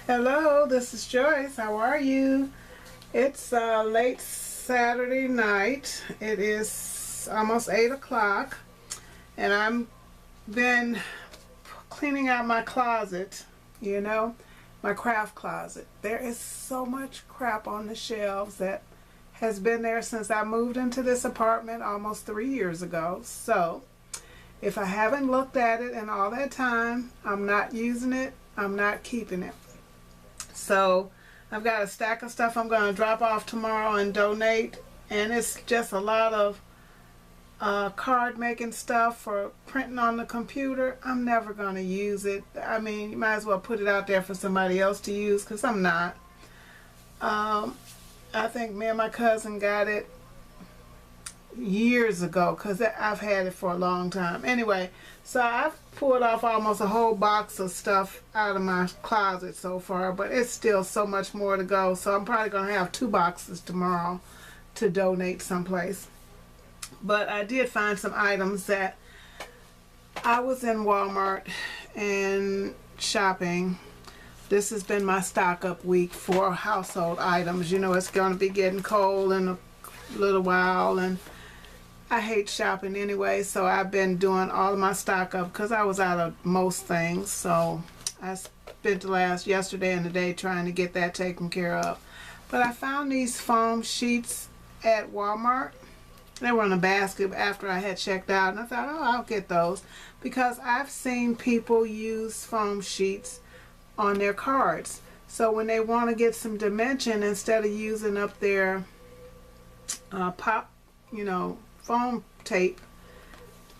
Hello, this is Joyce. How are you? It's late Saturday night. It is almost 8 o'clock, and I'm been cleaning out my closet, my craft closet. There is so much crap on the shelves that has been there since I moved into this apartment almost 3 years ago. So if I haven't looked at it in all that time, I'm not using it, I'm not keeping it. So I've got a stack of stuff I'm going to drop off tomorrow and donate, and it's just a lot of card making stuff for printing on the computer. I'm never going to use it. I mean, you might as well put it out there for somebody else to use, because I'm not. I think me and my cousin got it years ago, because I've had it for a long time. Anyway, so I've pulled off almost a whole box of stuff out of my closet so far, but it's still so much more to go. So I'm probably going to have 2 boxes tomorrow to donate someplace. But I did find some items that I was in Walmart and shopping. This has been my stock up week for household items. You know, it's going to be getting cold in a little while, and I hate shopping anyway, so I've been doing all of my stock up because I was out of most things. So I spent yesterday and today trying to get that taken care of. But I found these foam sheets at Walmart. They were in a basket after I had checked out, and I thought, oh, I'll get those, because I've seen people use foam sheets on their cards. So when they want to get some dimension, instead of using up their foam tape,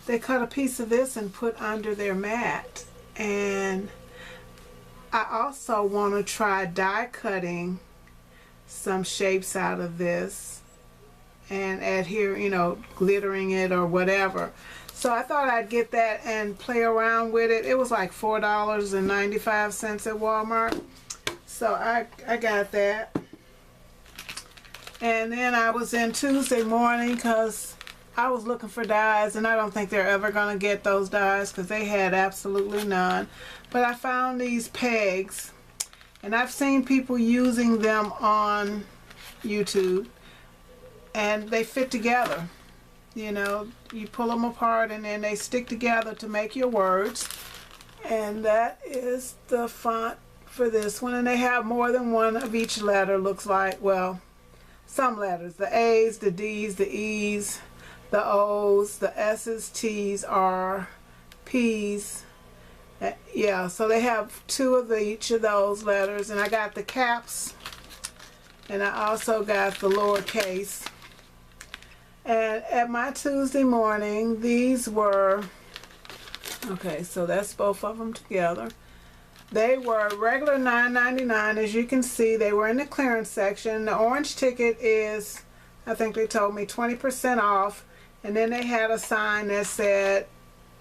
they cut a piece of this and put under their mat. And I also want to try die cutting some shapes out of this and adhere, glittering it or whatever. So I thought I'd get that and play around with it. It was like $4.95 at Walmart. So I got that. And then I was in Tuesday morning because I was looking for dies, and I don't think they're ever going to get those dies because they had absolutely none. But I found these pegs, and I've seen people using them on YouTube, and they fit together. You pull them apart and then they stick together to make your words. And that is the font for this one, and they have more than one of each letter, looks like. Well, some letters, the A's, the D's, the E's, the O's, the S's, T's, R, P's. Yeah, so they have 2 of each of those letters. And I got the caps, and I also got the lowercase. And at my Tuesday morning, these were, okay, so that's both of them together. They were regular $9.99. As you can see, they were in the clearance section. The orange ticket is, I think they told me, 20% off. And then they had a sign that said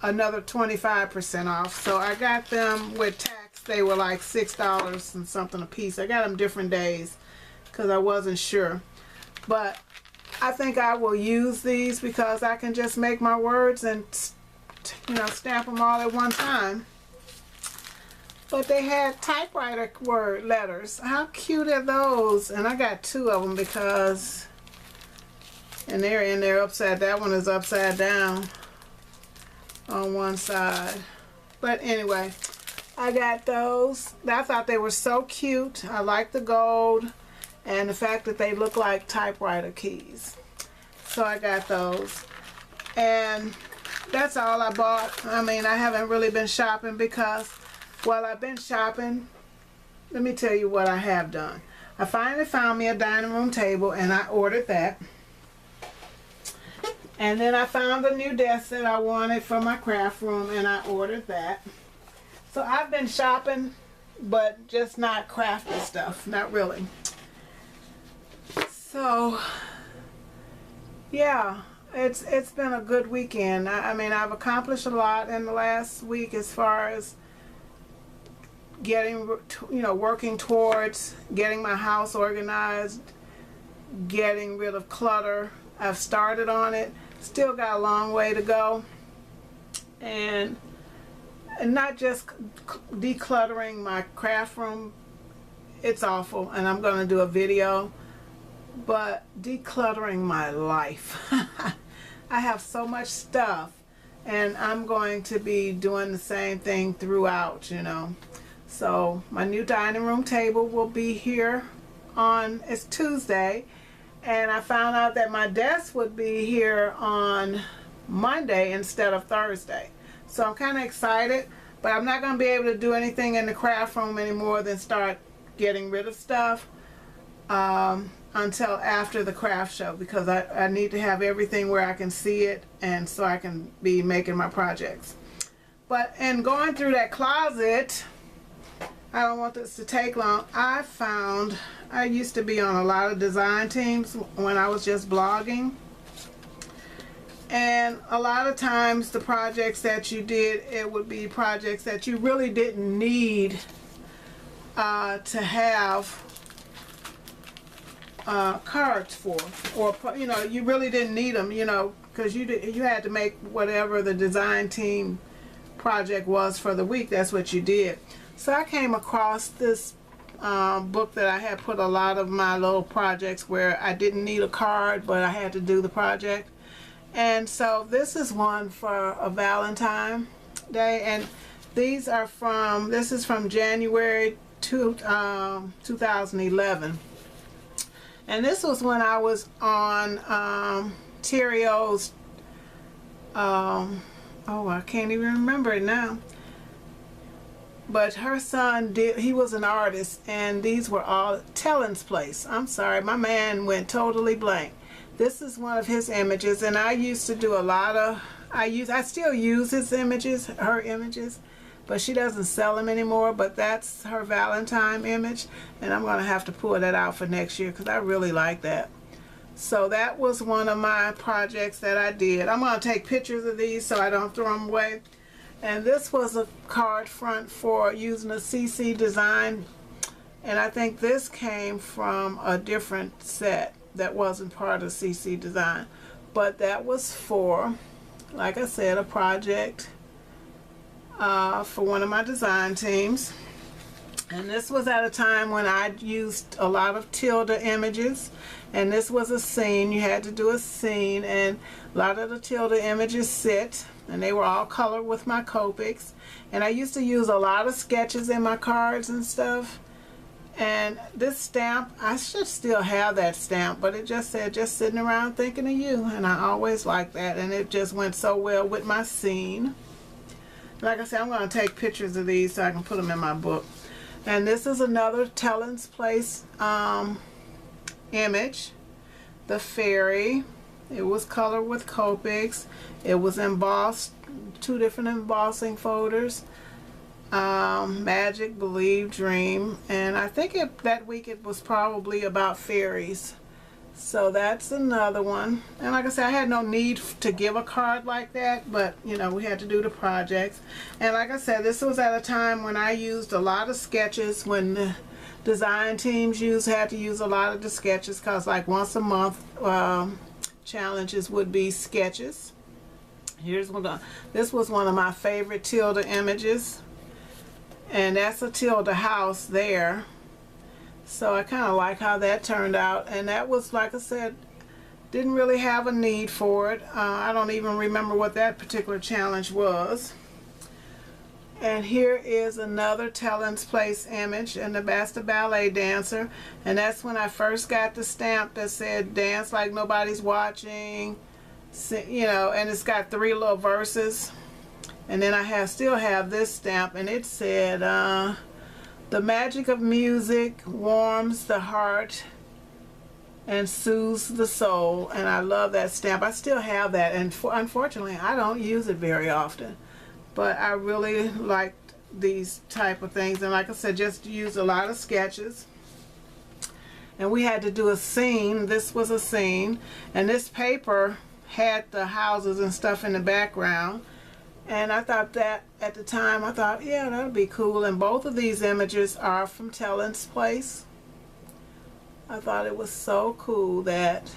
another 25% off. So I got them with tax. They were like $6 and something a piece. I got them different days because I wasn't sure. But I think I will use these because I can just make my words and, stamp them all at one time. But they had typewriter word letters. How cute are those? And I got 2 of them because, and they're in there upside, that one is upside down on one side. But anyway, I got those. I thought they were so cute. I like the gold and the fact that they look like typewriter keys. So I got those. And that's all I bought. I mean, I haven't really been shopping because while I've been shopping, let me tell you what I have done. I finally found me a dining room table, and I ordered that. And then I found a new desk that I wanted for my craft room, and I ordered that. So I've been shopping, but just not crafty stuff, not really. So yeah, it's been a good weekend. I mean, I've accomplished a lot in the last week as far as getting, working towards getting my house organized, getting rid of clutter. I've started on it. Still got a long way to go. And not just decluttering my craft room it's awful, and I'm going to do a video. But decluttering my life. I have so much stuff, and I'm going to be doing the same thing throughout, you know. So my new dining room table will be here on, it's Tuesday, and I found out that my desk would be here on Monday instead of Thursday. So I'm kind of excited, but I'm not going to be able to do anything in the craft room anymore than start getting rid of stuff until after the craft show, because I need to have everything where I can see it, and so I can be making my projects. But in going through that closet, I don't want this to take long, I used to be on a lot of design teams when I was just blogging. And a lot of times the projects that you did, it would be projects that you really didn't need to have cards for, or you know, you really didn't need them, you know, because you had to make whatever the design team project was for the week. That's what you did. So I came across this book that I had put a lot of my little projects where I didn't need a card, but I had to do the project. And so this is one for a Valentine Day, and these are from, this is from January 2011. And this was when I was on Terrio's, oh, I can't even remember it now. But her son did, he was an artist, and these were all Tellin's Place. I'm sorry, my man went totally blank. This is one of his images, and I used to do a lot of, I still use his images, her images, but she doesn't sell them anymore. But that's her Valentine image, and I'm going to have to pull that out for next year because I really like that. So that was one of my projects that I did. I'm going to take pictures of these so I don't throw them away. And this was a card front for using a CC design, and I think this came from a different set that wasn't part of CC design, but that was for, like I said, a project for one of my design teams. And this was at a time when I used a lot of tilde images, and this was a scene. You had to do a scene, and a lot of the tilde images sit, and they were all colored with my Copics. And I used to use a lot of sketches in my cards and stuff. And this stamp, I should still have that stamp, but it just said, just sitting around thinking of you, and I always liked that, and it just went so well with my scene. Like I said, I'm going to take pictures of these so I can put them in my book. And this is another Tellin's Place image, the fairy. It was colored with Copics. It was embossed, 2 different embossing folders. Magic, Believe, Dream, and I think that week it was probably about fairies. So that's another one. And like I said, I had no need to give a card like that, but you know, we had to do the projects. And like I said, this was at a time when I used a lot of sketches, when the design teams had to use a lot of the sketches, because like once a month challenges would be sketches. Here's one. This was one of my favorite tilde images. And that's a tilde house there. So I kind of like how that turned out. And that was, like I said, didn't really have a need for it. I don't even remember what that particular challenge was. And here is another Tellin's Place image, and that's the ballet dancer. And that's when I first got the stamp that said, dance like nobody's watching. You know, and it's got 3 little verses. And then I still have this stamp, and it said, the magic of music warms the heart and soothes the soul. And I love that stamp. I still have that, and unfortunately I don't use it very often, but I really liked these type of things. And like I said, just use a lot of sketches. And we had to do a scene. This was a scene, and this paper had the houses and stuff in the background. And I thought that at the time, I thought, yeah, that would be cool. And both of these images are from Tellin's Place. I thought it was so cool that,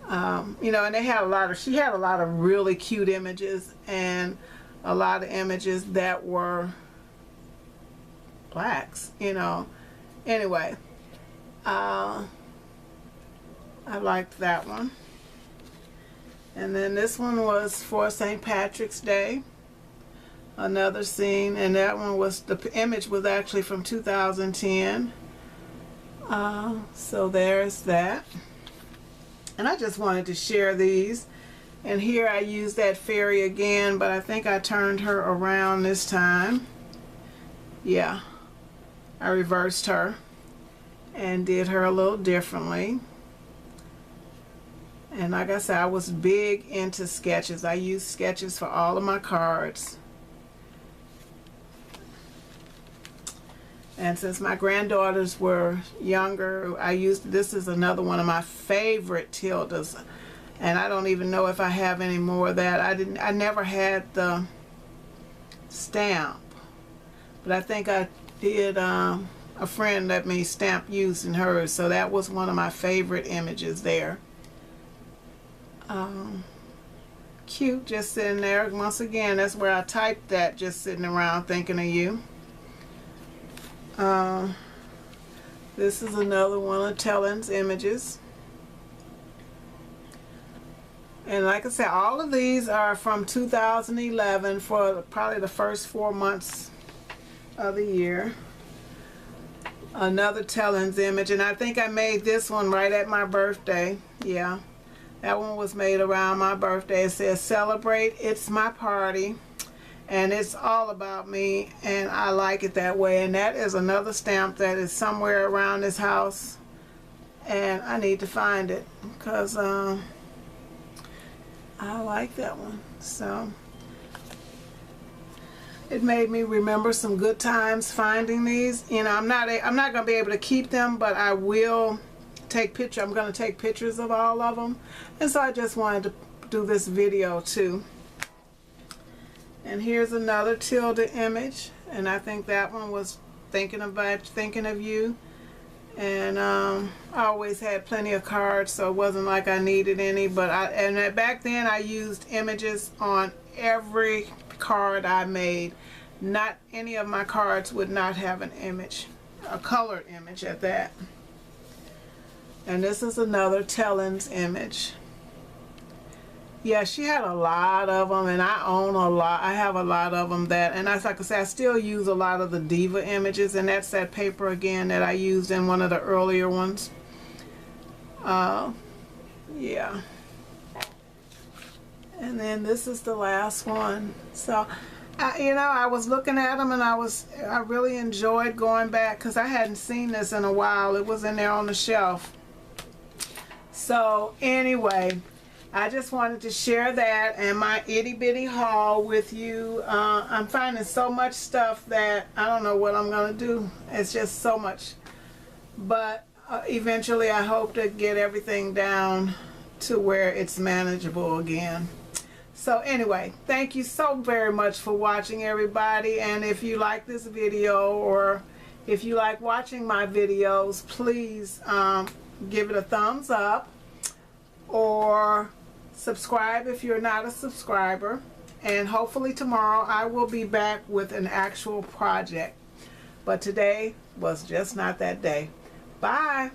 you know, and they had she had a lot of really cute images, and a lot of images that were plaques, you know. Anyway, I liked that one. And then this one was for St. Patrick's Day. Another scene, and that one was, the image was actually from 2010. So there's that. And I just wanted to share these. And here I used that fairy again, but I think I turned her around this time. Yeah, I reversed her and did her a little differently. And like I said, I was big into sketches. I used sketches for all of my cards. And since my granddaughters were younger, I used, this is another one of my favorite tildes. And I don't even know if I have any more of that. I never had the stamp. But I think I did, a friend let me stamp using hers. So that was one of my favorite images there. Cute, just sitting there. Once again, that's where I typed that, just sitting around thinking of you. This is another one of Tellen's images. And like I said, all of these are from 2011 for probably the first 4 months of the year. Another Tellen's image, and I think I made this one right at my birthday. Yeah, that one was made around my birthday. It says, "Celebrate, it's my party." And it's all about me, and I like it that way. And that is another stamp that is somewhere around this house, and I need to find it because I like that one. So it made me remember some good times finding these. You know, I'm not gonna be able to keep them, but I will take pictures. I'm gonna take pictures of all of them, and so I just wanted to do this video too. And here's another tilde image, and I think that one was thinking of you. And I always had plenty of cards, so it wasn't like I needed any. But back then I used images on every card I made. Not any of my cards would not have an image, a colored image at that. And this is another Tellen's image. Yeah, she had a lot of them, and I own a lot. I have a lot of them that, and like I said, I still use a lot of the Diva images, and that's that paper again that I used in one of the earlier ones. Yeah. And then this is the last one. So, you know, I was looking at them, and I really enjoyed going back because I hadn't seen this in a while. It was in there on the shelf. So anyway, I just wanted to share that and my itty bitty haul with you. I'm finding so much stuff that I don't know what I'm going to do. It's just so much. But eventually I hope to get everything down to where it's manageable again. So anyway, thank you so very much for watching, everybody. And if you like this video, or if you like watching my videos, please give it a thumbs up, or subscribe if you're not a subscriber. And hopefully tomorrow I will be back with an actual project. But today was just not that day. Bye.